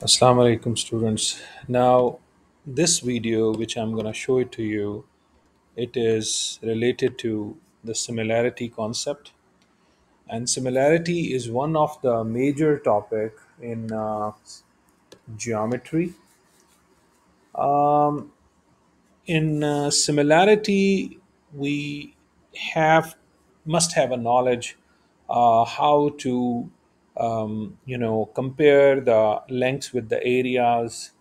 Assalamu alaikum students. Now this video which I'm going to show it to you, it is related to the similarity concept, and similarity is one of the major topic in geometry. In similarity, we have must have a knowledge how to compare the lengths with the areas,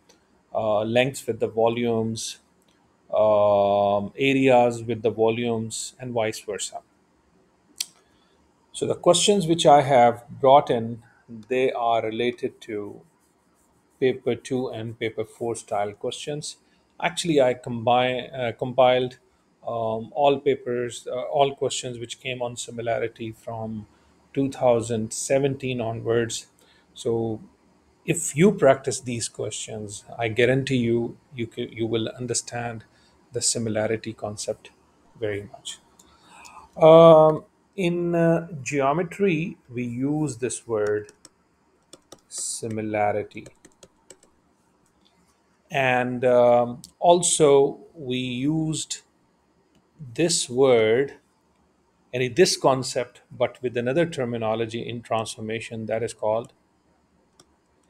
lengths with the volumes, areas with the volumes, and vice versa. So the questions which I have brought in, they are related to paper 2 and paper 4 style questions. Actually, I compiled all questions which came on similarity from 2017 onwards. So if you practice these questions, I guarantee you will understand the similarity concept very much. In geometry, we use this word similarity, and also we used this word and this concept, but with another terminology in transformation that is called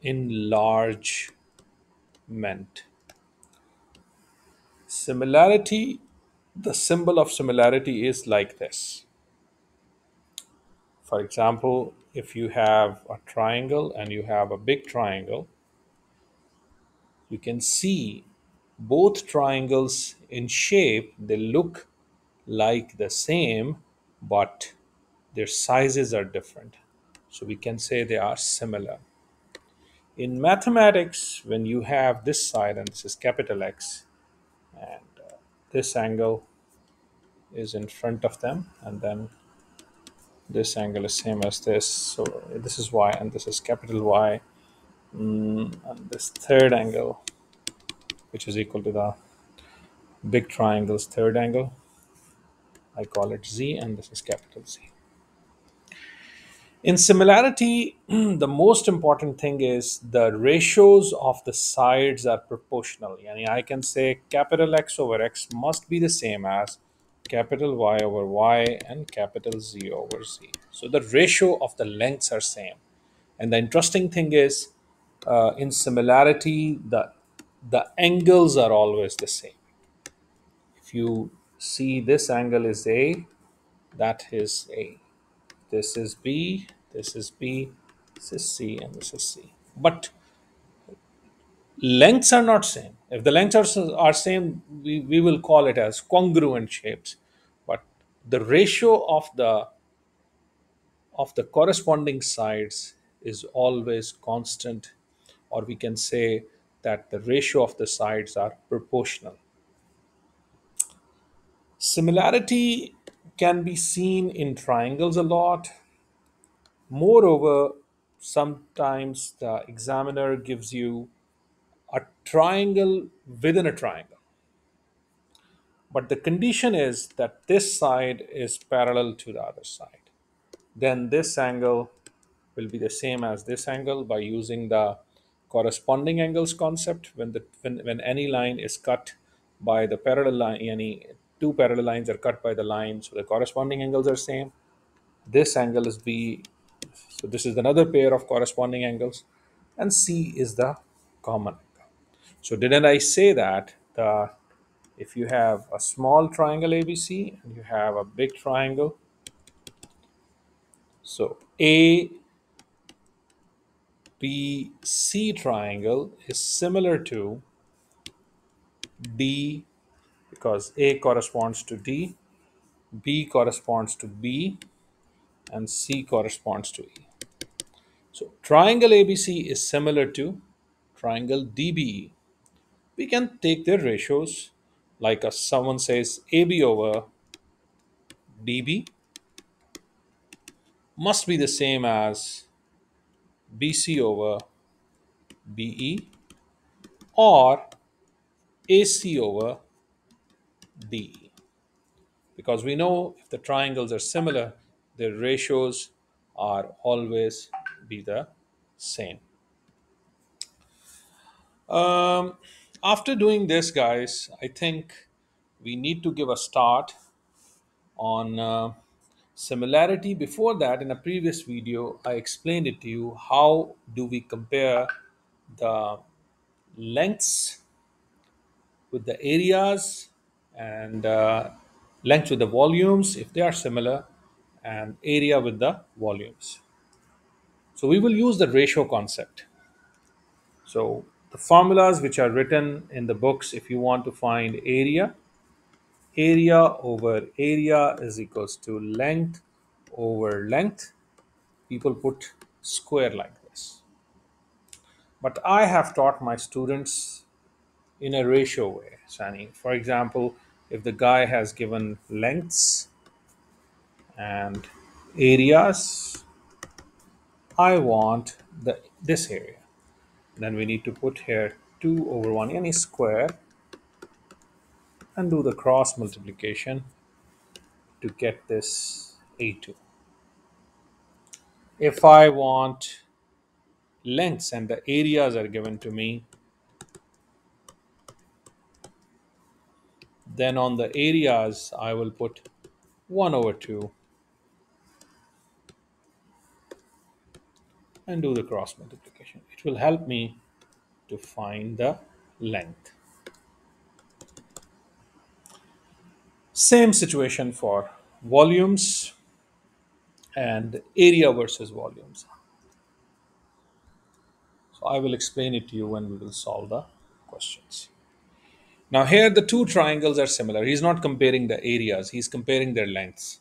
enlargement. Similarity, the symbol of similarity is like this. For example, if you have a triangle and you have a big triangle, you can see both triangles in shape, they look like the same, but their sizes are different. So we can say they are similar. In mathematics, when you have this side, and this is capital X, and this angle is in front of them, and then this angle is same as this. So this is Y, and this is capital Y, and this third angle, which is equal to the big triangle's third angle, I call it Z, and this is capital Z. In similarity, the most important thing is the ratios of the sides are proportional. Yani I can say capital X over X must be the same as capital Y over Y and capital Z over Z. So the ratio of the lengths are same. And the interesting thing is, in similarity, the angles are always the same. If you see this angle is A, that is A. This is B, this is B, this is C, and this is C. But lengths are not same. If the lengths are same, we will call it as congruent shapes. But the ratio of the corresponding sides is always constant, or we can say that the ratio of the sides are proportional. Similarity can be seen in triangles a lot. Moreover, sometimes the examiner gives you a triangle within a triangle. But the condition is that this side is parallel to the other side. Then this angle will be the same as this angle by using the corresponding angles concept. When any line is cut by the parallel line, any two parallel lines are cut by the line, so the corresponding angles are same. This angle is B, so this is another pair of corresponding angles, and C is the common angle. So didn't I say that if you have a small triangle ABC and you have a big triangle, so ABC triangle is similar to D, because A corresponds to D, B corresponds to B, and C corresponds to E. So triangle ABC is similar to triangle DBE. We can take their ratios, like someone says AB over DB must be the same as BC over BE, or AC over DE. Because we know if the triangles are similar, their ratios are always be the same. Um, After doing this, guys, I think we need to give a start on similarity. Before that, in a previous video, I explained it to you how do we compare the lengths with the areas and length with the volumes if they are similar, and area with the volumes. So we will use the ratio concept. So the formulas which are written in the books, if you want to find area, area over area is equals to length over length. People put square like this. But I have taught my students in a ratio way, Sani. For example, if the guy has given lengths and areas, I want this area. Then we need to put here 2 over 1 any square and do the cross multiplication to get this A2. If I want lengths and the areas are given to me, then on the areas I will put 1 over 2 and do the cross multiplication. It will help me to find the length. Same situation for volumes and area versus volumes. So I will explain it to you when we will solve the questions. Now here the two triangles are similar. He's not comparing the areas, he's comparing their lengths.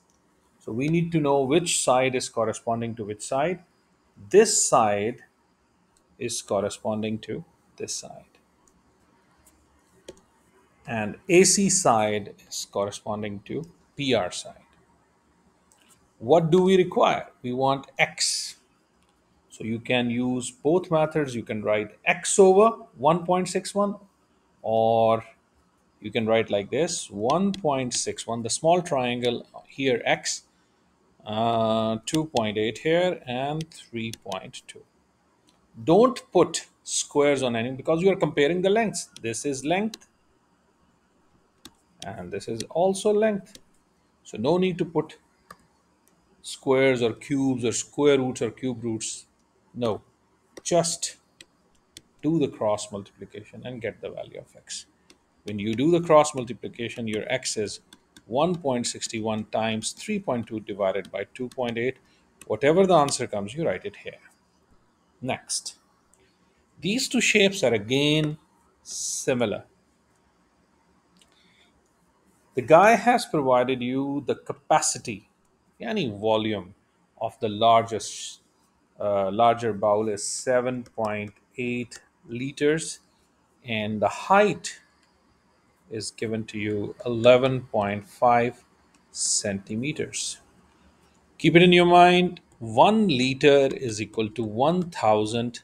So we need to know which side is corresponding to which side. This side is corresponding to this side. And AC side is corresponding to PR side. What do we require? We want X. So you can use both methods. You can write X over 1.61, or you can write like this 1.61, the small triangle here, X, 2.8 here, and 3.2. Don't put squares on any because you are comparing the lengths. This is length and this is also length. So no need to put squares or cubes or square roots or cube roots. No, just do the cross multiplication and get the value of x. When you do the cross multiplication, your x is 1.61 times 3.2 divided by 2.8. Whatever the answer comes, you write it here. Next, these two shapes are again similar. The guy has provided you the capacity, any volume of the larger bowl is 7.8 liters, and the height is given to you 11.5 centimeters. Keep it in your mind, 1 liter is equal to 1000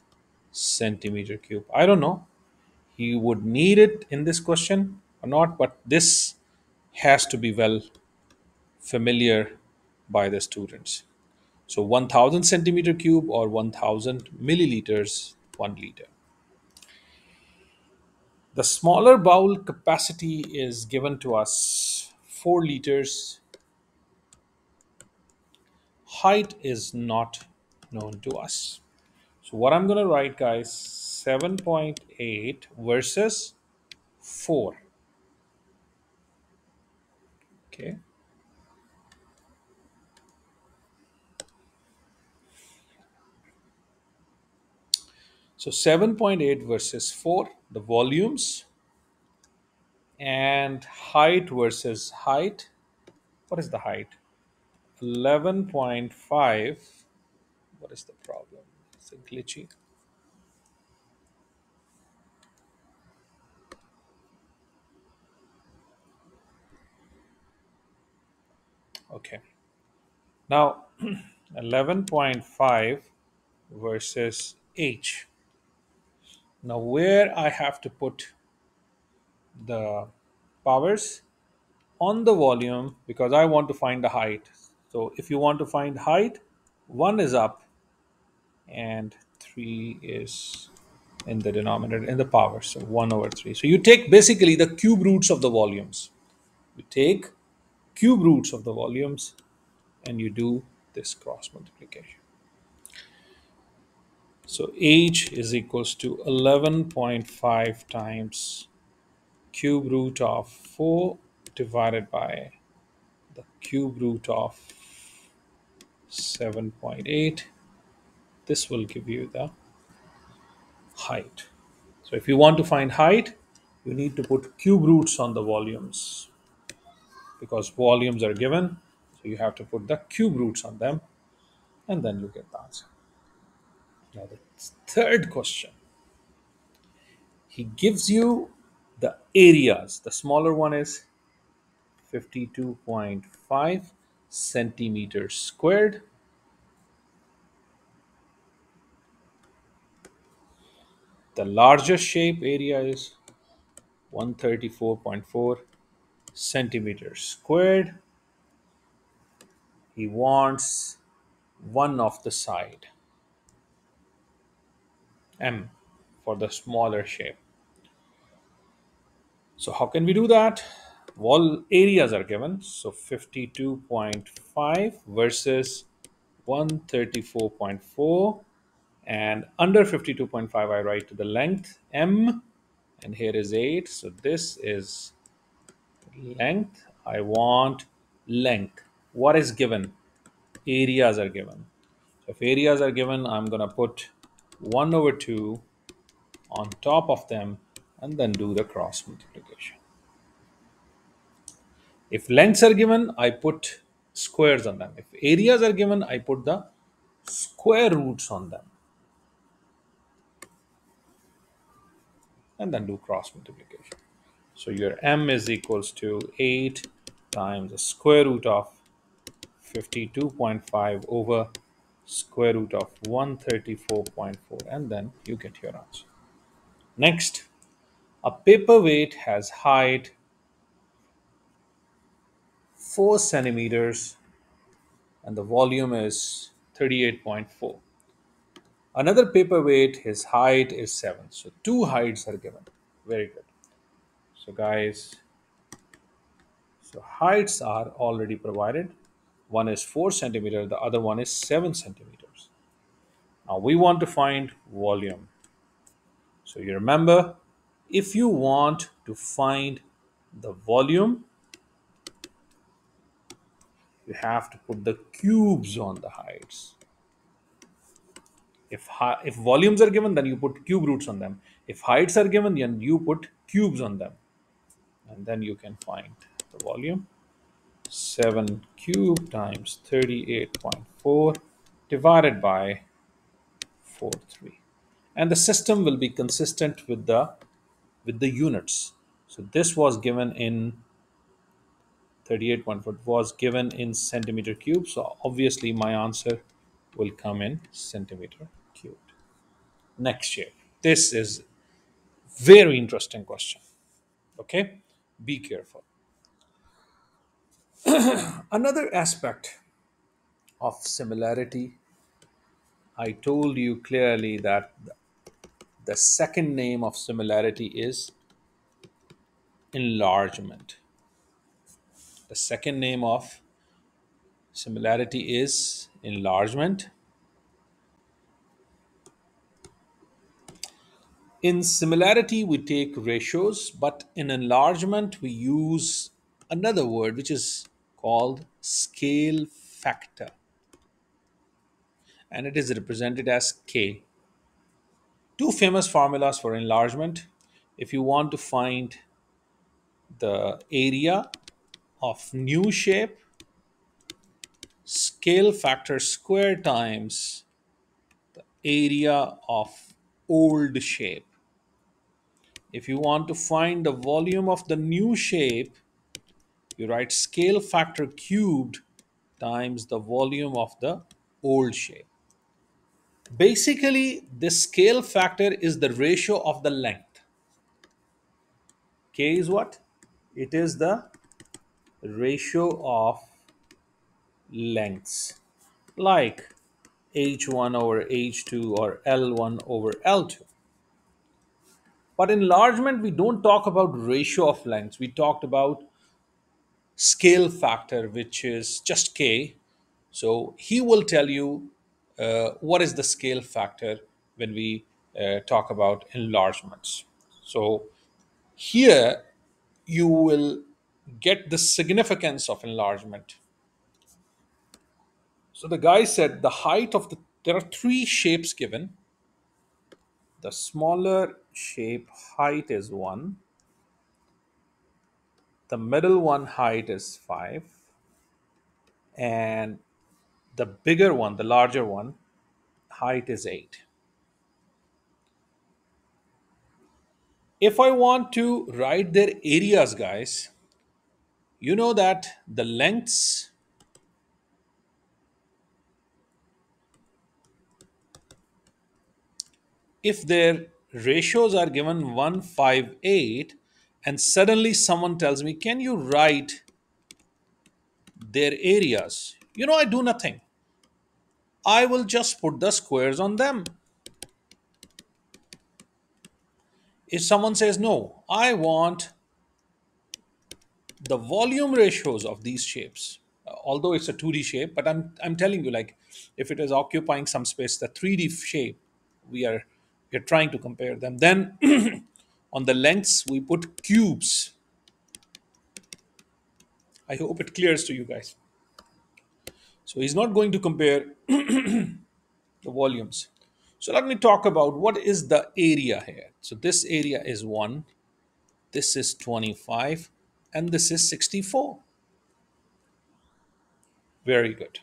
centimeter cube. I don't know he would need it in this question or not, but this has to be well familiar by the students. So 1000 centimeter cube or 1000 milliliters, 1 liter. The smaller bowl capacity is given to us 4 liters. Height is not known to us. So what I'm going to write, guys, 7.8 versus 4. Okay. So 7.8 versus 4, the volumes, and height versus height. What is the height? 11.5. What is the problem? Is it glitchy? Okay. Now, 11.5 versus h. Now, where I have to put the powers? On the volume, because I want to find the height. So if you want to find height, 1 is up and 3 is in the denominator, in the power. So 1 over 3. So you take basically the cube roots of the volumes. You take cube roots of the volumes and you do this cross multiplication. So H is equals to 11.5 times cube root of 4 divided by the cube root of 7.8. This will give you the height. So if you want to find height, you need to put cube roots on the volumes because volumes are given. So you have to put the cube roots on them and then you get the answer. Now the third question, he gives you the areas. The smaller one is 52.5 centimeters squared. The largest shape area is 134.4 centimeters squared. He wants one of the side, M, for the smaller shape. So how can we do that? Wall areas are given. So 52.5 versus 134.4. And under 52.5, I write to the length M. And here is 8. So this is length. I want length. What is given? Areas are given. So if areas are given, I'm going to put 1 over 2 on top of them and then do the cross multiplication. If lengths are given, I put squares on them. If areas are given, I put the square roots on them and then do cross multiplication. So your M is equals to 8 times the square root of 52.5 over square root of 134.4, and then you get your answer. Next, a paperweight has height 4 centimeters and the volume is 38.4. Another paperweight, his height is 7. So two heights are given. Very good. So guys, so heights are already provided. One is 4 centimeter, the other one is 7 centimeters. Now we want to find volume. So you remember, if you want to find the volume, you have to put the cubes on the heights. If volumes are given, then you put cube roots on them. If heights are given, then you put cubes on them. And then you can find the volume. 7 cubed times 38.4 divided by 4.3. And the system will be consistent with the units. So this was given in 38.4 was given in centimeter cube. So obviously my answer will come in centimeter cubed. Next year. This is very interesting question. Okay? Be careful. Another aspect of similarity, I told you clearly that the second name of similarity is enlargement. The second name of similarity is enlargement. In similarity, we take ratios, but in enlargement, we use another word which is called scale factor, and it is represented as K. Two famous formulas for enlargement. If you want to find the area of new shape, scale factor square times area of old shape. If you want to find the volume of the new shape, you write scale factor cubed times the volume of the old shape. Basically, this scale factor is the ratio of the length. K is what? It is the ratio of lengths, like h1 over h2 or l1 over l2. But enlargement, we don't talk about ratio of lengths. We talked about scale factor, which is just k. So he will tell you what is the scale factor when we talk about enlargements. So here you will get the significance of enlargement. So the guy said the height of there are three shapes given. The smaller shape height is 1, the middle one height is 5, and the bigger one, the larger one, height is 8. If I want to write their areas, guys, you know that the lengths, if their ratios are given 1, 5, 8, and suddenly someone tells me, can you write their areas? I do nothing. I will just put the squares on them. If someone says, no, I want the volume ratios of these shapes, although it's a 2D shape, but I'm telling you, like, if it is occupying some space, the 3D shape, we're trying to compare them. Then on the lengths, we put cubes. I hope it clears to you guys. So he's not going to compare the volumes. So let me talk about what is the area here. So this area is 1, this is 25, and this is 64. Very good.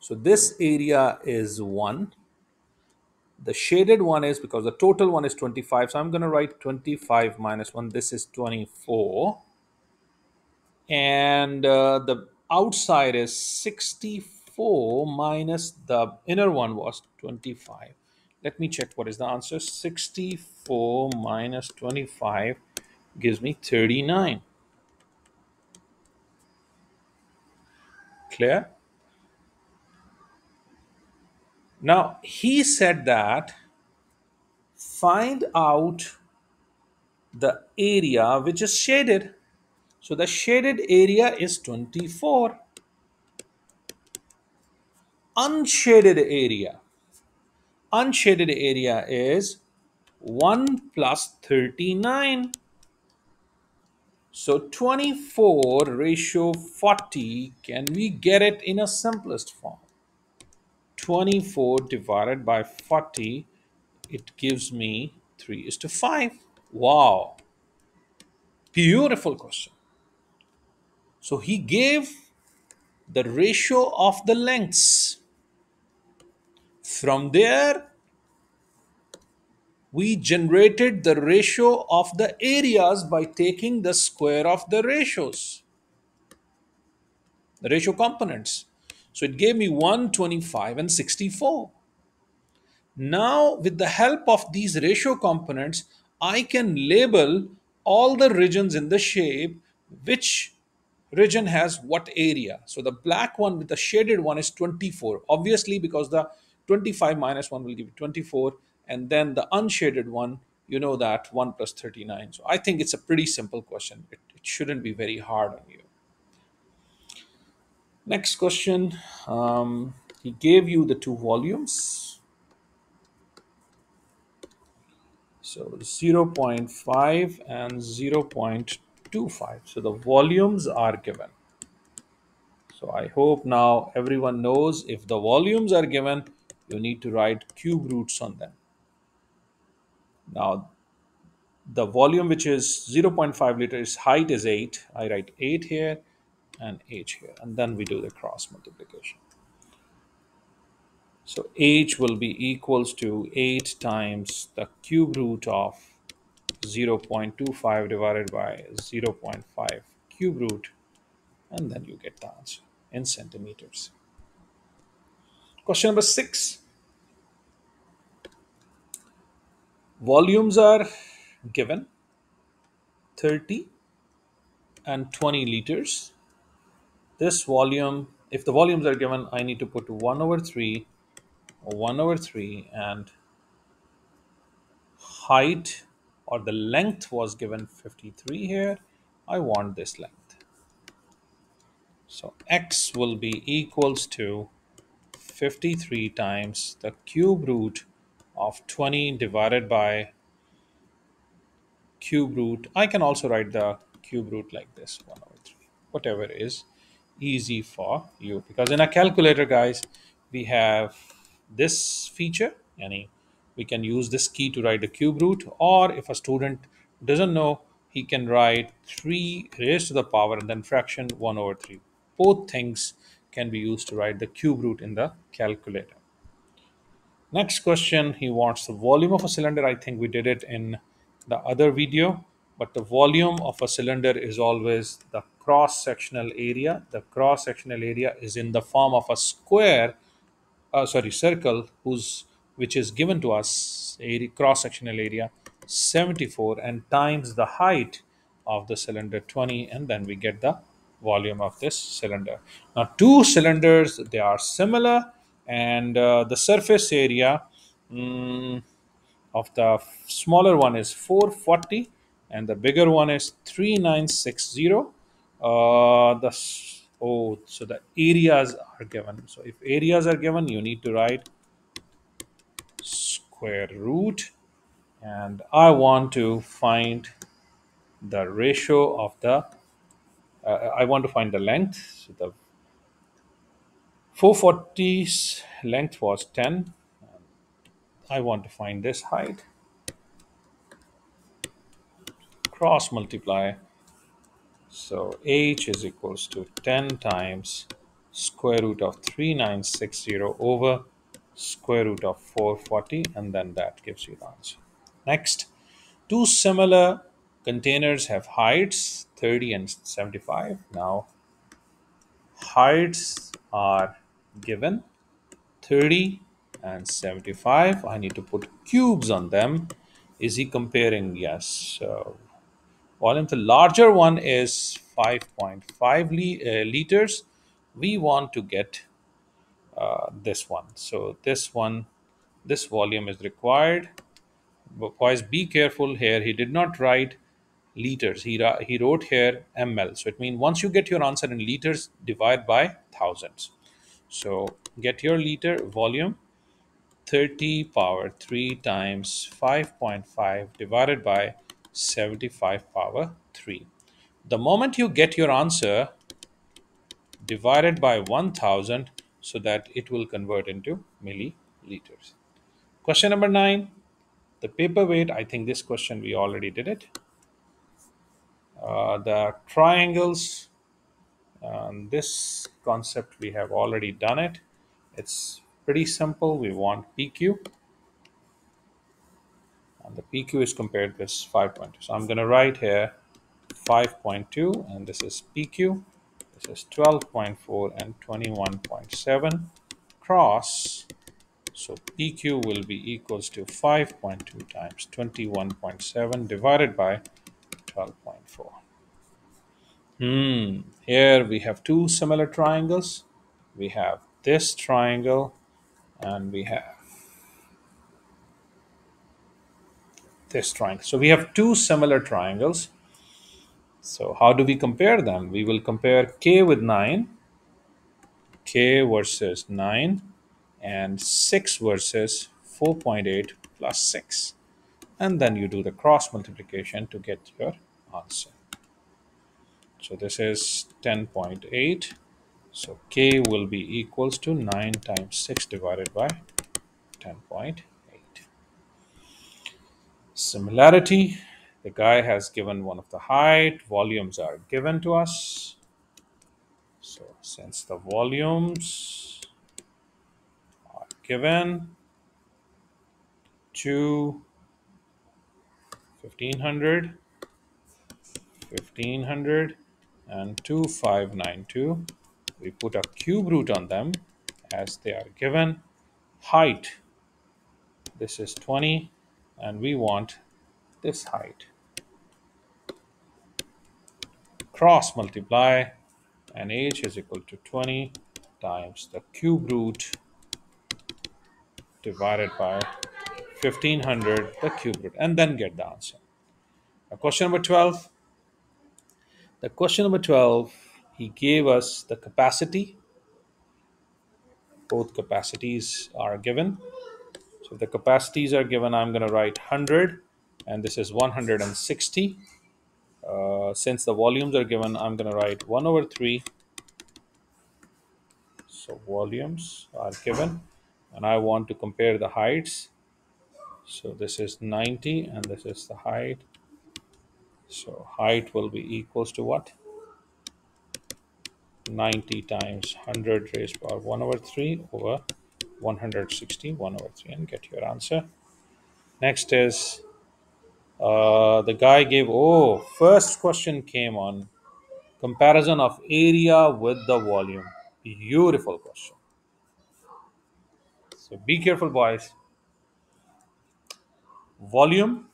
So this area is 1. The shaded one is, because the total one is 25, so I'm going to write 25 minus 1. This is 24. And the outside is 64 minus the inner one was 25. Let me check what is the answer. 64 minus 25 gives me 39. Clear? Now, he said that find out the area which is shaded. So the shaded area is 24. Unshaded area. Unshaded area is 1 plus 39. So 24 ratio 40, can we get it in a simplest form? 24 divided by 40, it gives me 3:5. Wow, beautiful question. So he gave the ratio of the lengths. From there, we generated the ratio of the areas by taking the square of the ratios, the ratio components. So it gave me 125 and 64. Now, with the help of these ratio components, I can label all the regions in the shape, which region has what area. So the black one with the shaded one is 24, obviously, because the 25 minus 1 will give you 24. And then the unshaded one, you know that 1 plus 39. So I think it's a pretty simple question. It shouldn't be very hard on you. Next question. He gave you the two volumes. So 0.5 and 0.25. So the volumes are given. So I hope now everyone knows if the volumes are given, you need to write cube roots on them. Now, the volume, which is 0.5 liters, height is 8. I write 8 here and 8 here. And then we do the cross multiplication. So h will be equals to 8 times the cube root of 0.25 divided by 0.5 cube root, and then you get the answer in centimeters. Question number 6. Volumes are given 30 and 20 liters. This volume, if the volumes are given, I need to put 1 over 3, 1 over 3, and height or the length was given 53 here. I want this length. So x will be equals to 53 times the cube root of 20 divided by cube root. I can also write the cube root like this, 1 over 3, whatever is easy for you. Because in a calculator, guys, we have this feature, yani we can use this key to write the cube root, or if a student doesn't know, he can write 3 raised to the power and then fraction 1 over 3. Both things can be used to write the cube root in the calculator. Next question, he wants the volume of a cylinder. I think we did it in the other video, but the volume of a cylinder is always the cross-sectional area. The cross-sectional area is in the form of a square, circle, which is given to us, area, cross-sectional area 74, and times the height of the cylinder 20, and then we get the volume of this cylinder. Now two cylinders, they are similar, and the surface area of the smaller one is 440 and the bigger one is 3960. So the areas are given. So if areas are given, you need to write square root, and I want to find the ratio of the I want to find the length. So the 440's length was 10. I want to find this height. Cross multiply. So h is equals to 10 times square root of 3960 over square root of 440, and then that gives you the answer. Next, two similar containers have heights 30 and 75. Now, heights are given 30 and 75. I need to put cubes on them. Is he comparing? Yes. So volume, the larger one is 5.5 liters. We want to get this one. So this one, this volume is required. But boys, be careful here. He did not write liters. He wrote here ml. So it means once you get your answer in liters, divide by thousands. So get your liter volume 30 power 3 times 5.5 divided by 75 power 3. The moment you get your answer, divided by 1000 so that it will convert into milliliters. Question number 9, the paper weight. I think this question we already did it. The triangles, this concept we have already done it. It's pretty simple. We want PQ, and the PQ is compared with 5.2. So I'm going to write here 5.2, and this is PQ. This is 12.4 and 21.7 cross. So PQ will be equals to 5.2 times 21.7 divided by 12.4. Here we have two similar triangles. We have this triangle and we have this triangle. So we have two similar triangles. So how do we compare them? We will compare K with 9, K versus 9, and 6 versus 4.8 plus 6. And then you do the cross multiplication to get your answer. So this is 10.8. So K will be equals to 9 times 6 divided by 10.8. Similarity. The guy has given one of the height. Volumes are given to us. So since the volumes are given to 1500, 1500, and 2592, we put a cube root on them as they are given. Height, this is 20, and we want this height. Cross multiply, and h is equal to 20 times the cube root divided by 1500, the cube root, and then get the answer. Now, question number 12. The question number 12, he gave us the capacity. Both capacities are given. So if the capacities are given, I'm going to write 100, and this is 160. Since the volumes are given, I'm going to write 1 over 3. So volumes are given, and I want to compare the heights. So this is 90, and this is the height. So height will be equals to what? 90 times 100 raised to power 1 over 3 over 160, 1 over 3, and get your answer. Next is the guy gave, oh, first question came on comparison of area with the volume. Beautiful question. So be careful, boys. Volume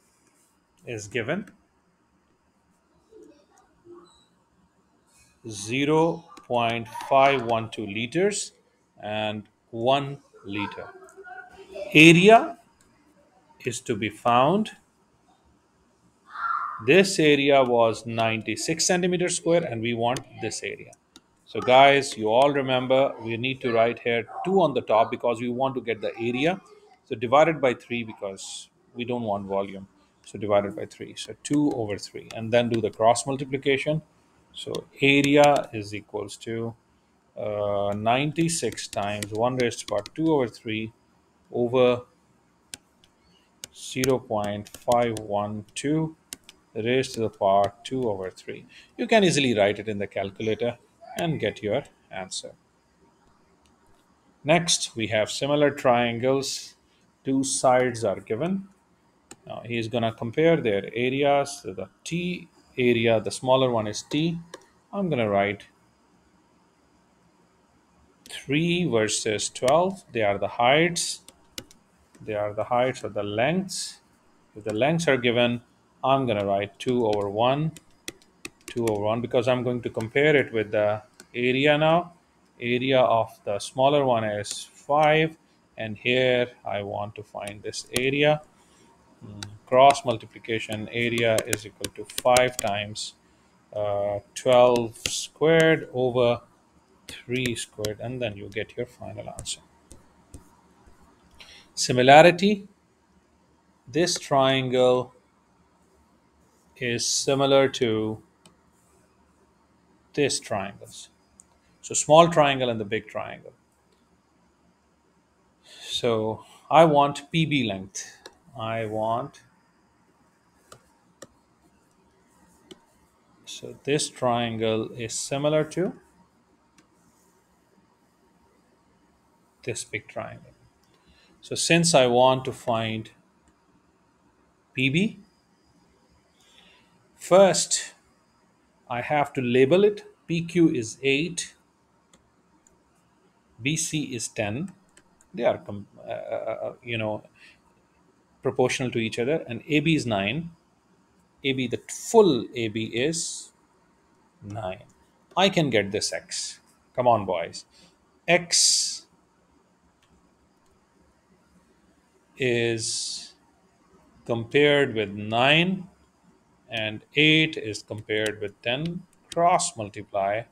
is given 0.512 liters and 1 liter. Area is to be found. This area was 96 centimeters square, and we want this area. So, guys, you all remember we need to write here 2 on the top because we want to get the area. So, divided by 3 because we don't want volume. So, divided by 3. So, 2 over 3. And then do the cross multiplication. So, area is equals to 96 times 1 raised to power 2 over 3 over 0.512 raised to the power 2 over 3. You can easily write it in the calculator and get your answer. Next, we have similar triangles. Two sides are given. Now, he is going to compare their areas. So the T area, the smaller one is T. I'm going to write 3 versus 12. They are the heights. They are the heights of the lengths. If the lengths are given, I'm going to write 2 over 1, 2 over 1, because I'm going to compare it with the area now. Area of the smaller one is 5, and here I want to find this area. Cross multiplication, area is equal to 5 times 12 squared over 3 squared, and then you get your final answer. Similarity, this triangle is similar to this triangles. So small triangle and the big triangle. So I want PB length. I want, so this triangle is similar to this big triangle. So since I want to find PB, first I have to label it. PQ is 8, BC is 10. They are proportional to each other, and AB is 9. AB, the full AB is 9. I can get this X. Come on, boys. X is compared with 9, and 8 is compared with 10. Cross multiply.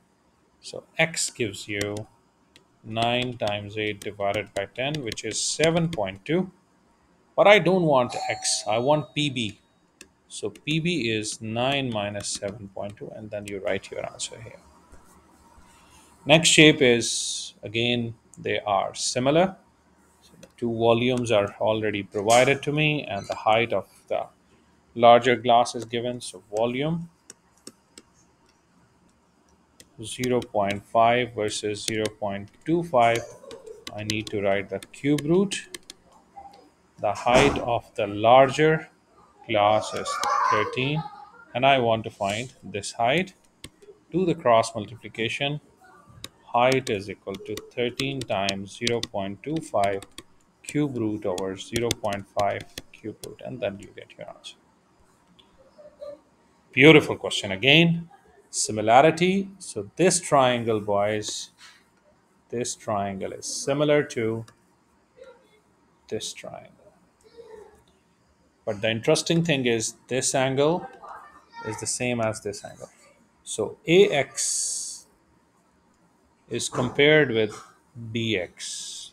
So X gives you 9 times 8 divided by 10, which is 7.2. But I don't want X. I want PB. So PB is 9 minus 7.2, and then you write your answer here. Next shape is, again, they are similar. So the two volumes are already provided to me, and the height of the larger glass is given. So volume 0.5 versus 0.25. I need to write the cube root. The height of the larger glass is 13, and I want to find this height. Do the cross multiplication. Height is equal to 13 times 0.25 cube root over 0.5 cube root, and then you get your answer. Beautiful question again. Similarity. So this triangle, boys, this triangle is similar to this triangle. But the interesting thing is this angle is the same as this angle. So AX is compared with BX.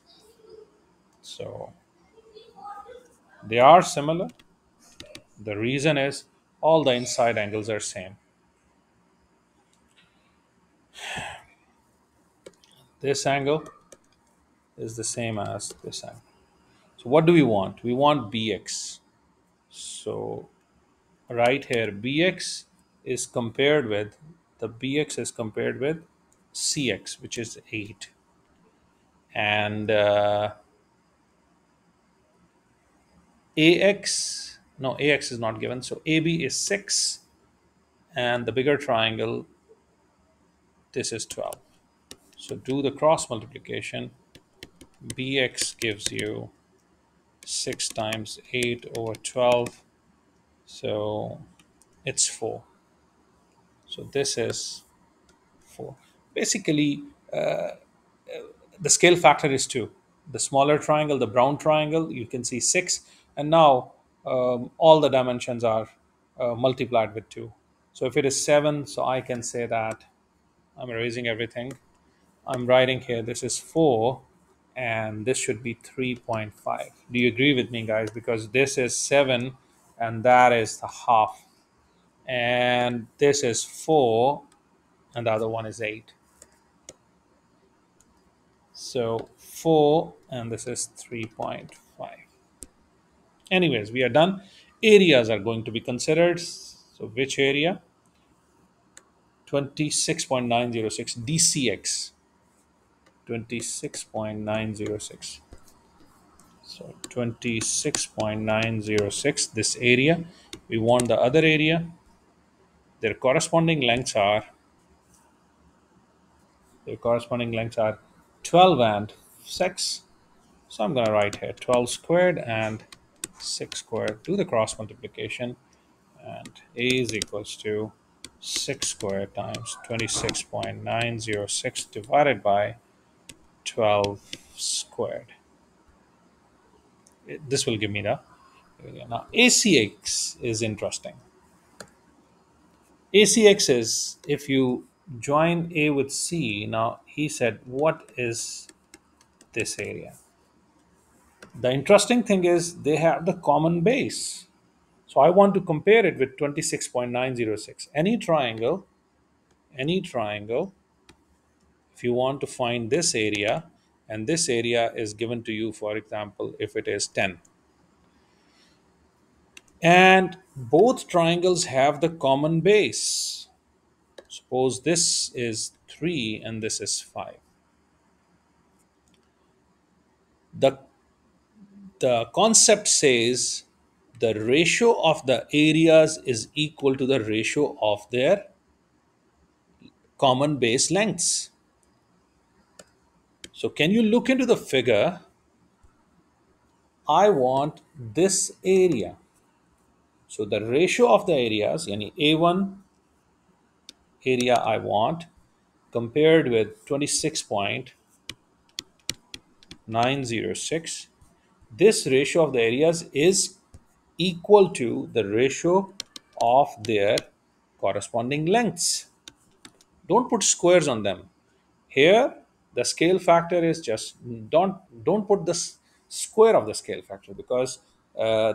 So they are similar. The reason is all the inside angles are same. This angle is the same as this angle. So what do we want? We want BX. So right here, BX is compared with CX, which is 8. And AX is not given. So AB is 6. And the bigger triangle, this is 12. So do the cross multiplication. BX gives you 6 times 8 over 12. So it's 4. So this is 4. Basically, the scale factor is 2. The smaller triangle, the brown triangle, you can see 6. And now all the dimensions are multiplied with 2. So if it is 7, so I can say that I'm erasing everything. I'm writing here this is 4 and this should be 3.5. Do you agree with me, guys? Because this is 7 and that is the half. And this is 4 and the other one is 8. So 4 and this is 3.5. Anyways, we are done. Areas are going to be considered. So which area? 26.906 DCX. 26.906. So 26.906, this area. We want the other area. Their corresponding lengths are their corresponding lengths are 12 and 6. So I'm going to write here 12 squared and 6 squared. Do the cross multiplication, and A is equals to 6 squared times 26.906 divided by 12 squared. This will give me the area. Now ACX is interesting. ACX is if you join A with C. Now he said, what is this area? The interesting thing is they have the common base. So I want to compare it with 26.906. Any triangle, if you want to find this area, and this area is given to you, for example, if it is 10. And both triangles have the common base. Suppose this is 3 and this is 5. The, the concept says the ratio of the areas is equal to the ratio of their common base lengths. So can you look into the figure? I want this area. So the ratio of the areas, yani A1 area I want compared with 26.906, this ratio of the areas is equal to the ratio of their corresponding lengths. Don't put squares on them. Here, the scale factor is just don't put the square of the scale factor, because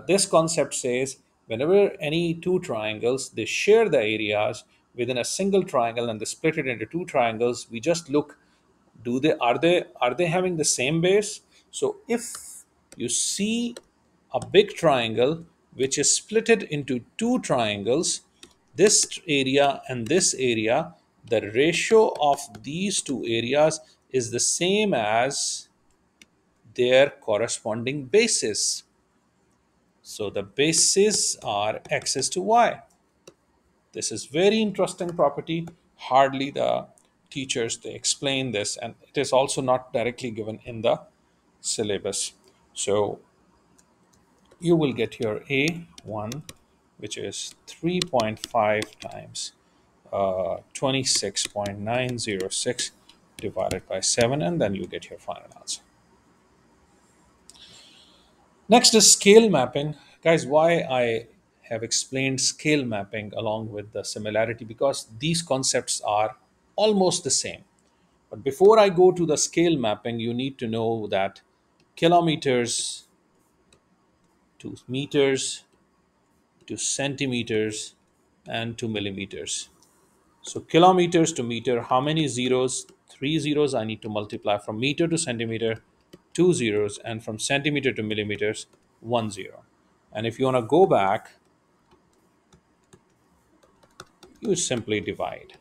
this concept says whenever any two triangles they share the areas within a single triangle and they split it into two triangles, we just look, are they having the same base? So if you see a big triangle which is splitted into two triangles, this area and this area, the ratio of these two areas is the same as their corresponding bases. So the bases are x is to y. This is very interesting property. Hardly the teachers they explain this, and it is also not directly given in the syllabus. So you will get your A1, which is 3.5 times 26.906 divided by 7, and then you get your final answer. Next is scale mapping. Guys, why I have explained scale mapping along with the similarity because these concepts are almost the same. But before I go to the scale mapping, you need to know that kilometers to meters to centimeters and to millimeters. So kilometers to meter, how many zeros? Three zeros. I need to multiply from meter to centimeter, two zeros, and from centimeter to millimeters, one zero. And if you want to go back, you simply divide.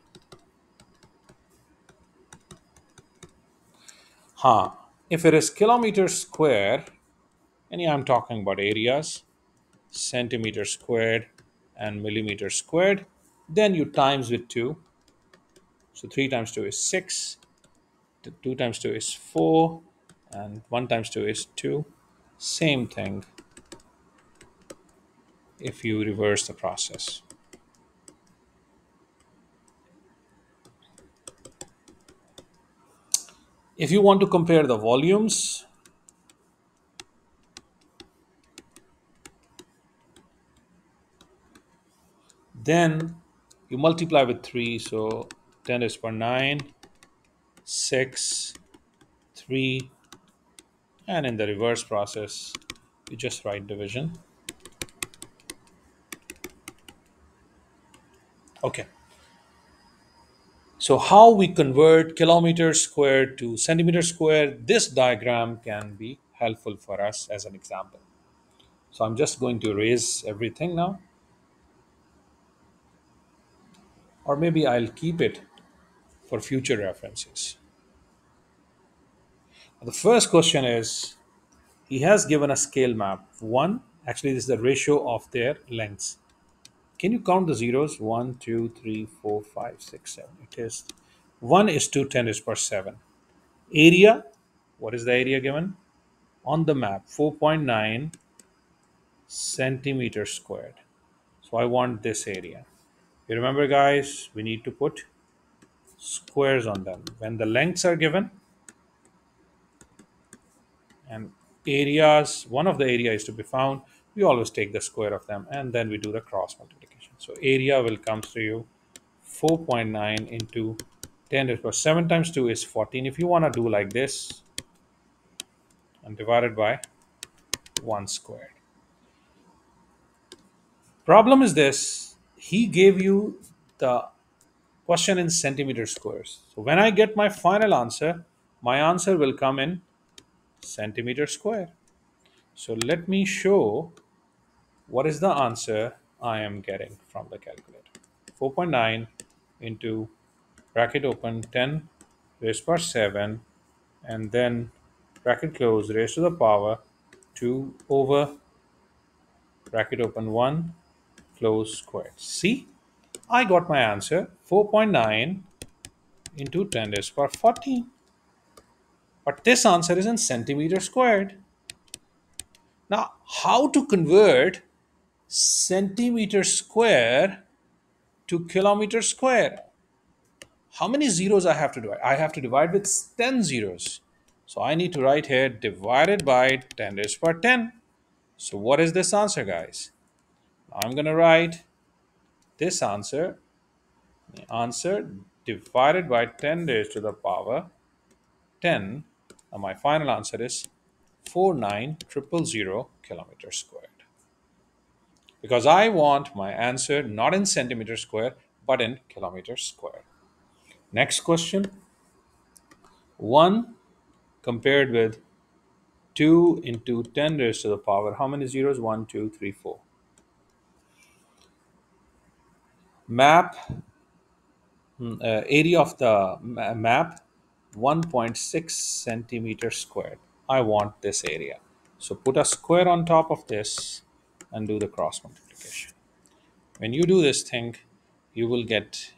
If it is kilometer square, and yeah, I'm talking about areas, centimeter squared and millimeter squared, then you times with 2. So 3 times 2 is 6, 2 times 2 is 4, and 1 times 2 is 2. Same thing if you reverse the process. If you want to compare the volumes, then you multiply with 3. So 10 is per 9, 6, 3, and in the reverse process, you just write division. Okay. So how we convert kilometer square to centimeter square, this diagram can be helpful for us as an example. So I'm just going to erase everything now, or maybe I'll keep it for future references. The first question is, he has given a scale map. One, actually this is the ratio of their lengths. Can you count the zeros? 1, 2, 3, 4, 5, 6, 7. It is 1 is to 10 is per 7. Area, what is the area given? On the map, 4.9 centimeters squared. So I want this area. You remember, guys, we need to put squares on them. When the lengths are given and areas, one of the area is to be found, we always take the square of them and then we do the cross multiplication. So area will come to you 4.9 into 10 to the power 7 times 2 is 14. If you want to do like this and divided by 1 squared. Problem is this, he gave you the question in centimeter squares. So when I get my answer will come in centimeter square. So let me show what is the answer I am getting from the calculator. 4.9 into bracket open 10 raised per 7 and then bracket close raised to the power 2 over bracket open 1 close squared. See, I got my answer 4.9 into 10 raised to the power 14. But this answer is in centimeter squared. Now, how to convert centimeter square to kilometer square? How many zeros I have to divide? I have to divide with 10 zeros. So I need to write here divided by 10 raised to the power 10. So what is this answer, guys? I'm going to write this answer. The answer divided by 10 raised to the power 10. Now my final answer is 49000 kilometers squared. Because I want my answer not in centimeter square but in kilometer square. Next question. 1 compared with 2 into 10 raised to the power. How many zeros? 1, 2, 3, 4. Map, area of the map 1.6 centimeters squared. I want this area. So put a square on top of this and do the cross multiplication. When you do this thing, you will get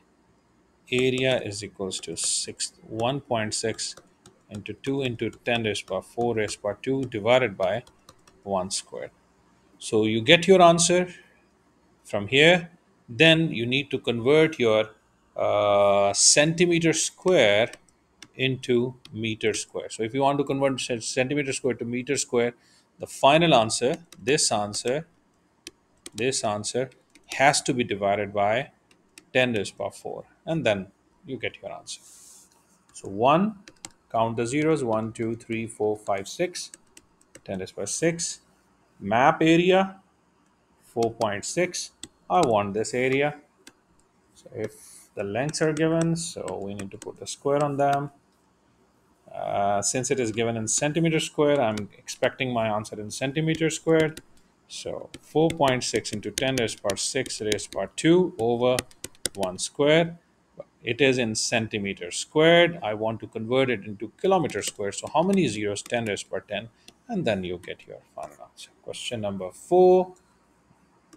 area is equals to 1.6 into 2 into 10 raised to the power 4 raised to the power 2 divided by 1 squared. So you get your answer from here. Then you need to convert your centimeter square into meter square. So if you want to convert centimeter square to meter square, the final answer, this answer this answer has to be divided by 10 raised to power 4, and then you get your answer. So 1, count the zeros, 1, 2, 3, 4, 5, 6, 10 raised to power 6. Map area 4.6. I want this area. So if the lengths are given, so we need to put a square on them. Since it is given in centimeter square, I'm expecting my answer in centimeter squared. So 4.6 into 10 raised to power 6 raised to power 2 over 1 square. It is in centimeter squared. I want to convert it into kilometer squared. So how many zeros? 10 raised to power 10. And then you get your final answer. Question number 4.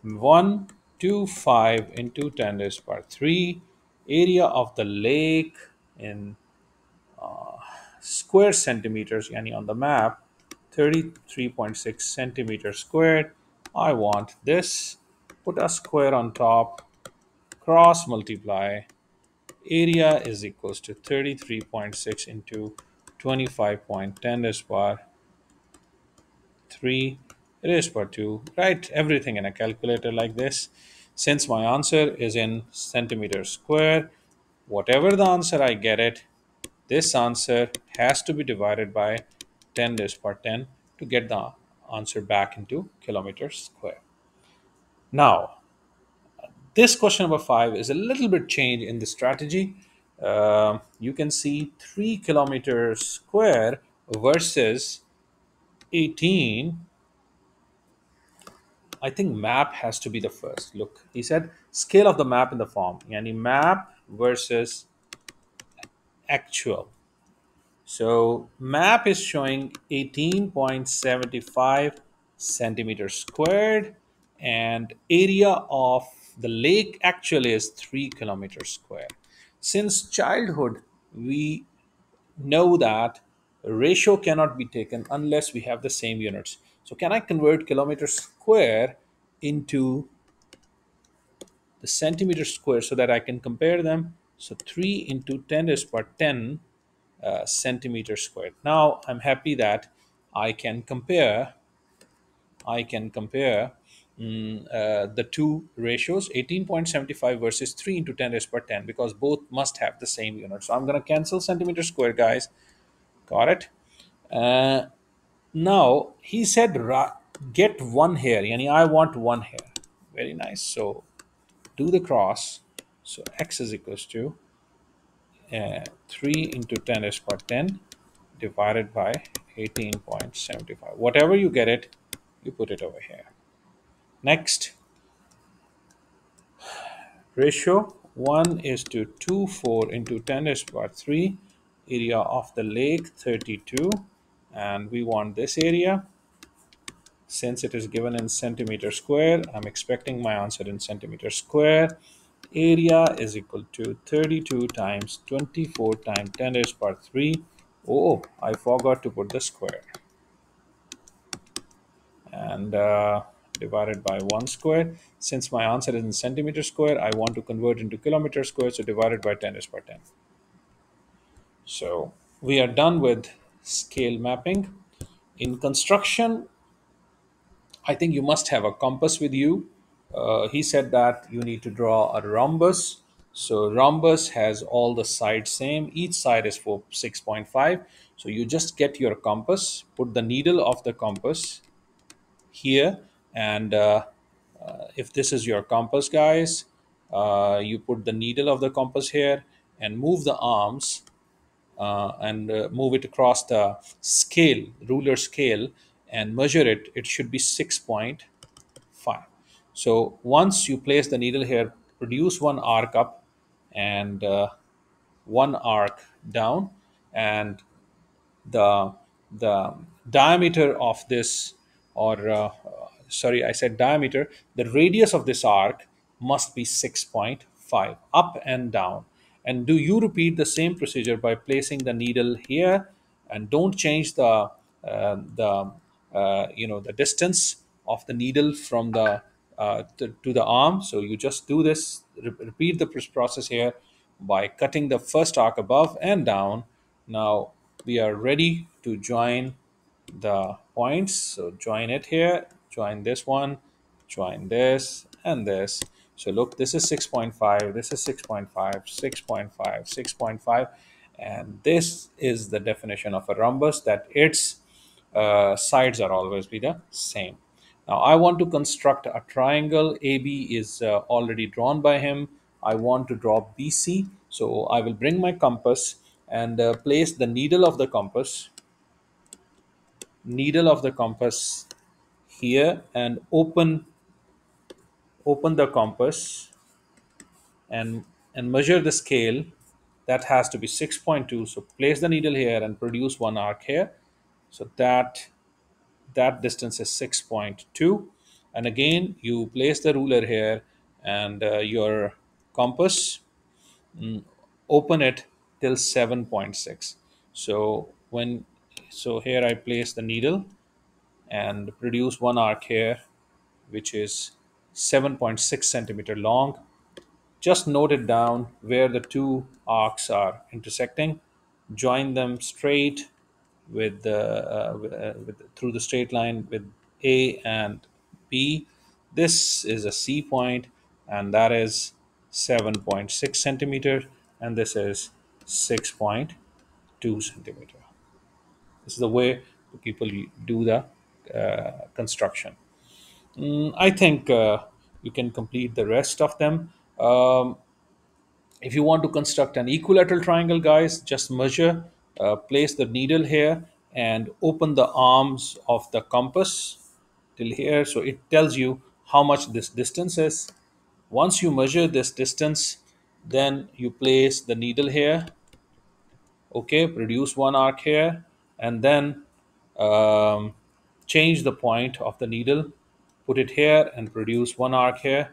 125 into 10 raised to power 3. Area of the lake in square centimeters, yani on the map, 33.6 centimeters squared. I want this. Put a square on top, cross multiply. Area is equals to 33.6 into 25.10 raised to power 3 raised to power 2. Write everything in a calculator like this. Since my answer is in centimeters square, whatever the answer I get it, this answer has to be divided by 10 raised to power 10 to get the answer back into kilometers square. Now, this question number 5 is a little bit change in the strategy. You can see 3 kilometers square versus 18. I think map has to be the first. Look, he said scale of the map in the form. Yani map versus actual. So map is showing 18.75 centimeters squared, and area of the lake actually is 3 kilometers square. Since childhood, we know that ratio cannot be taken unless we have the same units. So can I convert kilometers square into the centimeter square so that I can compare them? So 3 into 10 raised to power 10 centimeter squared. Now I'm happy that I can compare. I can compare the two ratios, 18.75 versus 3 into 10 raised to power 10, because both must have the same unit. So I'm going to cancel centimeter square, guys. Got it? Uh, Now he said get one hair. Yani I want one hair. Very nice. So do the cross. So x is equals to 3 into 10 raised to power 10 divided by 18.75. Whatever you get it, you put it over here. Next, ratio 1 is to 24 into 10 raised to power 3. Area of the lake 32, and we want this area. Since it is given in centimeter square, I'm expecting my answer in centimeter square. Area is equal to 32 times 24 times 10 raised to power 3. Oh, I forgot to put the square. And divided by 1 square. Since my answer is in centimeter square, I want to convert into kilometer square, so divided by 10 raised to power 10. So we are done with scale mapping. In construction, I think you must have a compass with you. He said that you need to draw a rhombus. So rhombus has all the sides same. Each side is for 6.5. So you just get your compass, put the needle of the compass here, and if this is your compass, guys, you put the needle of the compass here and move the arms and move it across the scale, ruler scale, and measure it. It should be 6.5. So once you place the needle here, produce one arc up and one arc down, and the the diameter of this, or sorry, I said diameter, the radius of this arc must be 6.5 up and down. And do you repeat the same procedure by placing the needle here, and don't change the the distance of the needle from the to the arm. So you just do this, repeat the process here by cutting the first arc above and down. Now we are ready to join the points. So join it here, join this one, join this and this. So look, this is 6.5, this is 6.5, 6.5, 6.5, and this is the definition of a rhombus, that its sides are always be the same. Now I want to construct a triangle. AB is already drawn by him. I want to draw BC. So I will bring my compass and place the needle of the compass here, and open the compass and measure the scale. That has to be 6.2. So place the needle here and produce one arc here. So that distance is 6.2. And again you place the ruler here and your compass, open it till 7.6. So when so here I place the needle and produce one arc here, which is 7.6 centimeter long. Just note it down where the two arcs are intersecting. Join them straight through the straight line with A and B. This is a C point, and that is 7.6 centimeter, and this is 6.2 centimeter. This is the way people do the construction. I think you can complete the rest of them. If you want to construct an equilateral triangle, guys, just measure, place the needle here and open the arms of the compass till here. So it tells you how much this distance is. Once you measure this distance, then you place the needle here. Okay, produce one arc here, and then um, change the point of the needle, put it here and produce one arc here.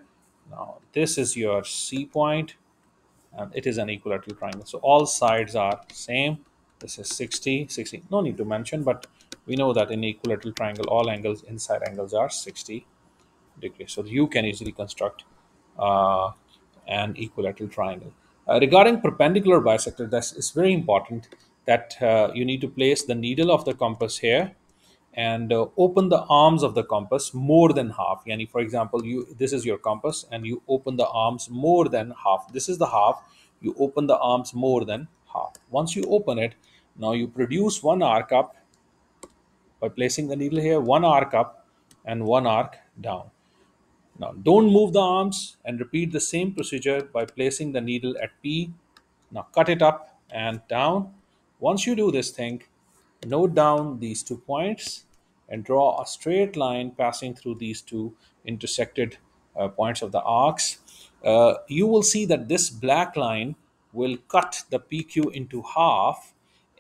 Now this is your C point, and it is an equilateral triangle. So all sides are same. This is 60, 60. No need to mention, but we know that in equilateral triangle, all angles, inside angles are 60 degrees. So you can easily construct uh, an equilateral triangle. Regarding perpendicular bisector, that is very important, that you need to place the needle of the compass here and open the arms of the compass more than half. Yani, for example, this is your compass and you open the arms more than half. This is the half. You open the arms more than half. Once you open it, now you produce one arc up by placing the needle here, one arc up and one arc down. Now, don't move the arms and repeat the same procedure by placing the needle at P. Now, cut it up and down. Once you do this thing, note down these 2 points and draw a straight line passing through these two intersected points of the arcs. You will see that this black line will cut the PQ into half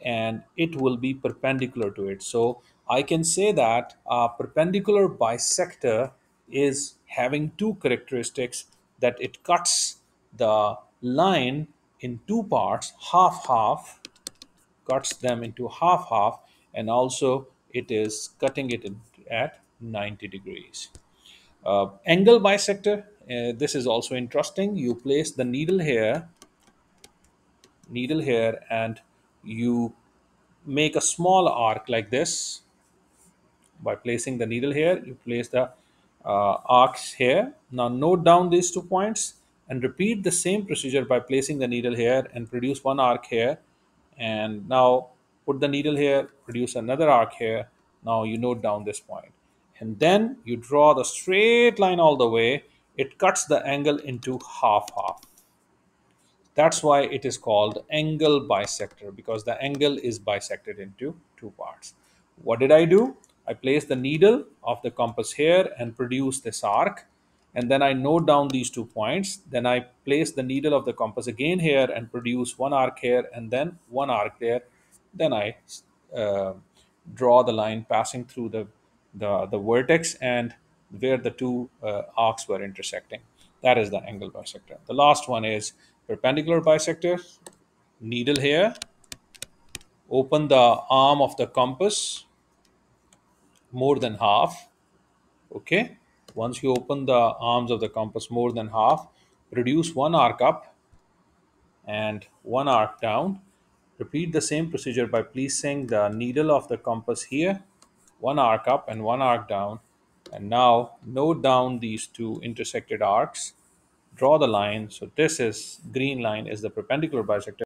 and it will be perpendicular to it. So I can say that a perpendicular bisector is having two characteristics: that it cuts the line in two parts, half half, cuts them into half half, and also it is cutting it at 90 degrees. Angle bisector, this is also interesting. You place the needle here, and you make a small arc like this. By placing the needle here, you place the arcs here. Now note down these 2 points and repeat the same procedure by placing the needle here and produce one arc here. And now put the needle here, produce another arc here. Now you note down this point. And then you draw the straight line all the way. It cuts the angle into half half. That's why it is called angle bisector, because the angle is bisected into two parts. What did I do? I placed the needle of the compass here and produced this arc. And then I note down these 2 points. Then I place the needle of the compass again here and produce one arc here and then one arc there. Then I uh, draw the line passing through the vertex and where the two arcs were intersecting. That is the angle bisector. The last one is perpendicular bisector. Needle here, open the arm of the compass more than half. Okay. Once you open the arms of the compass more than half, produce one arc up and one arc down. Repeat the same procedure by placing the needle of the compass here, one arc up and one arc down. And now note down these two intersected arcs, draw the line. So this is green line is the perpendicular bisector.